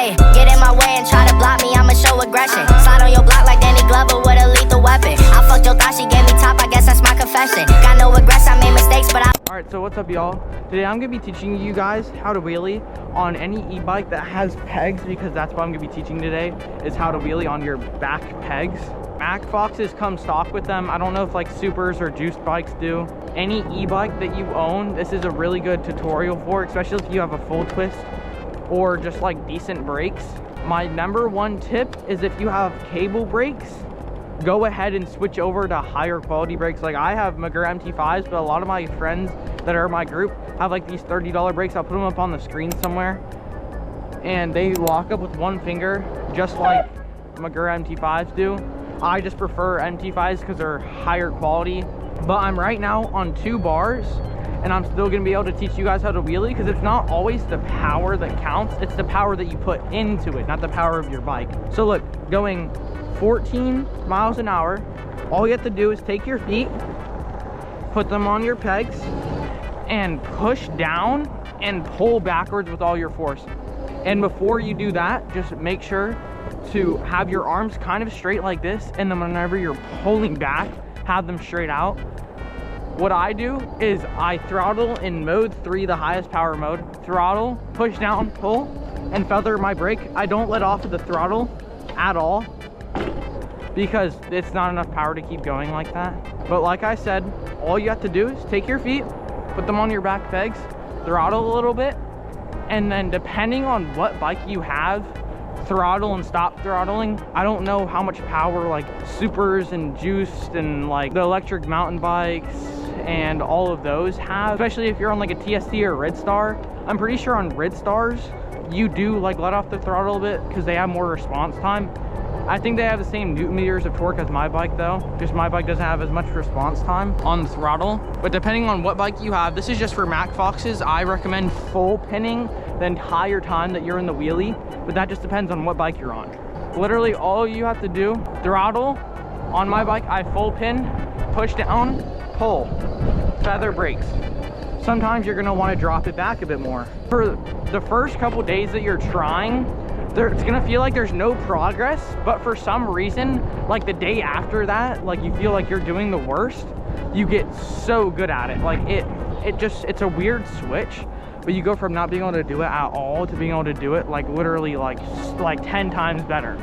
Ayy, get in my way and try to block me, I'ma show aggression. Slide on your block like Danny Glover with a lethal weapon. I fucked your thought, she gave me top, I guess that's my confession. Got no regrets, I made mistakes, but I... Alright, so what's up, y'all? Today I'm going to be teaching you guys how to wheelie on any e-bike that has pegs, because that's what I'm going to be teaching today, is how to wheelie on your back pegs. Macfoxes come stock with them. I don't know if like supers or juiced bikes do. Any e-bike that you own, this is a really good tutorial for, especially if you have a full twist or just like decent brakes. My number one tip is if you have cable brakes, go ahead and switch over to higher quality brakes. Like I have McGraw MT5s, but a lot of my friends that are in my group have like these $30 brakes. I'll put them up on the screen somewhere, and they lock up with one finger, just like McGraw MT5s do. I just prefer MT5s because they're higher quality. But I'm right now on 2 bars, and I'm still gonna be able to teach you guys how to wheelie, because it's not always the power that counts, it's the power that you put into it, not the power of your bike. So look, going 14 miles an hour, all you have to do is take your feet, put them on your pegs, and push down and pull backwards with all your force. And before you do that, just make sure to have your arms kind of straight like this, and then whenever you're pulling back, have them straight out. What I do is I throttle in mode 3, the highest power mode, throttle, push down, pull, and feather my brake. I don't let off of the throttle at all, because it's not enough power to keep going like that. But like I said, all you have to do is take your feet, put them on your back pegs, throttle a little bit, and then depending on what bike you have, throttle and stop throttling. I don't know how much power like supers and juiced and like the electric mountain bikes and all of those have, especially if you're on like a TST or Red Star. I'm pretty sure on Red Stars you do like let off the throttle a bit because they have more response time. I think they have the same newton meters of torque as my bike though, just my bike doesn't have as much response time on the throttle. But depending on what bike you have, this is just for Macfoxes, I recommend full pinning the entire time that you're in the wheelie, but that just depends on what bike you're on. Literally all you have to do, throttle. On my bike I full pin, push down, pull, feather brakes. Sometimes you're gonna want to drop it back a bit more. For the first couple days that you're trying, it's gonna feel like there's no progress, but for some reason, like the day after that, like you feel like you're doing the worst, you get so good at it. Like it's a weird switch, but you go from not being able to do it at all to being able to do it like literally like 10 times better.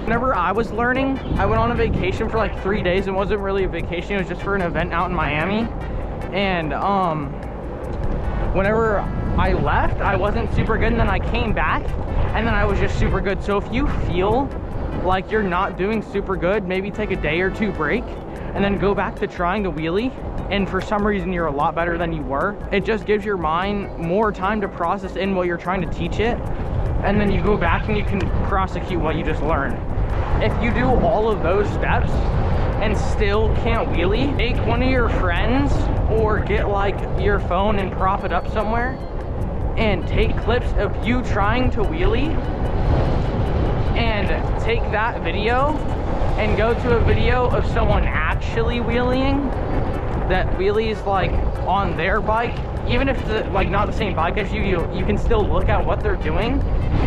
Whenever I was learning, I went on a vacation for like 3 days. It wasn't really a vacation, it was just for an event out in Miami. And whenever I left, I wasn't super good, and then I came back and then I was just super good. So if you feel like you're not doing super good, maybe take a day or 2 break and then go back to trying the wheelie, and for some reason you're a lot better than you were. It just gives your mind more time to process in what you're trying to teach it, and then you go back and you can prosecute what you just learned. If you do all of those steps and still can't wheelie, take one of your friends or get like your phone and prop it up somewhere and take clips of you trying to wheelie, and take that video and go to a video of someone actually wheeling that wheelies like on their bike. Even if it's like not the same bike as you can still look at what they're doing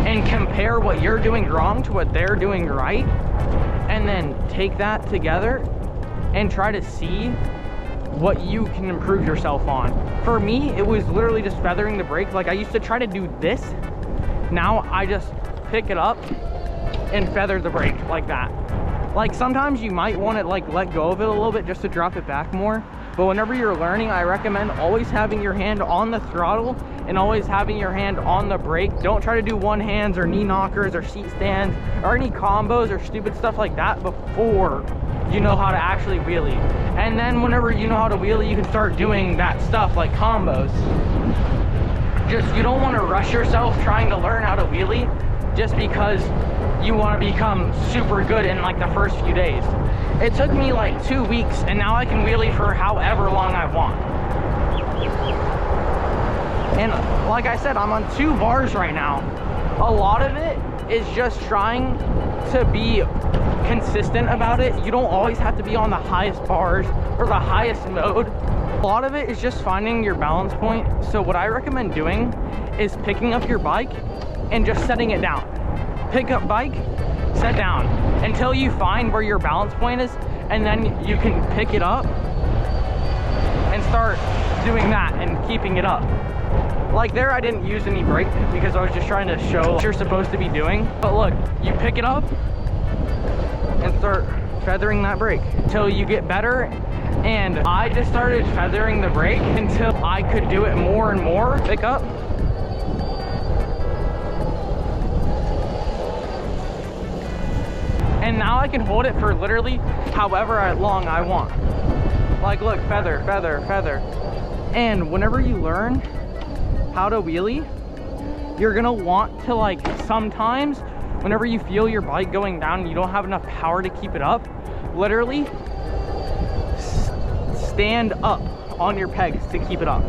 and compare what you're doing wrong to what they're doing right, and then take that together and try to see what you can improve yourself on. For me, it was literally just feathering the brake. Like I used to try to do this, now I just pick it up and feather the brake like that. Like sometimes you might want to like let go of it a little bit just to drop it back more, but whenever you're learning, I recommend always having your hand on the throttle and always having your hand on the brake. Don't try to do one hands or knee knockers or seat stands or any combos or stupid stuff like that before you know how to actually wheelie. And then whenever you know how to wheelie, you can start doing that stuff like combos. Just, you don't want to rush yourself trying to learn how to wheelie just because you want to become super good in like the first few days. It took me like 2 weeks, and now I can wheelie for however long I want. And like I said, I'm on 2 bars right now. A lot of it is just trying to be consistent about it. You don't always have to be on the highest bars or the highest mode. A lot of it is just finding your balance point. So what I recommend doing is picking up your bike and just setting it down. pickup bike, set down until you find where your balance point is, and then you can pick it up and start doing that and keeping it up. Like there, I didn't use any brake because I was just trying to show what you're supposed to be doing. But look, you pick it up and start feathering that brake until you get better. And I just started feathering the brake until I could do it more and more. Pick up. And now I can hold it for literally however long I want. Like look, feather, feather, feather. And whenever you learn how to wheelie, you're gonna want to, like, sometimes whenever you feel your bike going down and you don't have enough power to keep it up, literally stand up on your pegs to keep it up.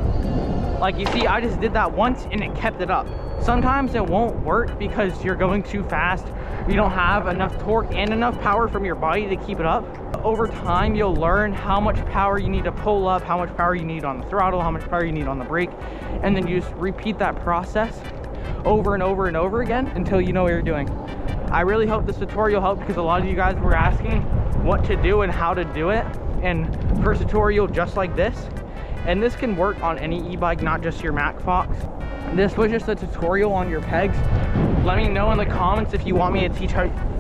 Like you see, I just did that once and it kept it up. Sometimes it won't work because you're going too fast, you don't have enough torque and enough power from your body to keep it up. Over time, you'll learn how much power you need to pull up, how much power you need on the throttle, how much power you need on the brake, and then you just repeat that process over and over and over again until you know what you're doing. I really hope this tutorial helped because a lot of you guys were asking what to do and how to do it, and first tutorial just like this. And this can work on any e-bike, not just your macfox. This was just a tutorial on your pegs. Let me know in the comments if you want me to teach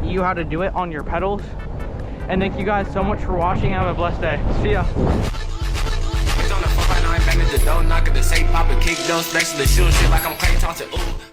you how to do it on your pedals. And thank you guys so much for watching. Have a blessed day. See ya. It's on the 4x9, bang at the door, knock at the safe, pop a kick, don't splash the shoe, shit like I'm Clay Thompson. Ooh.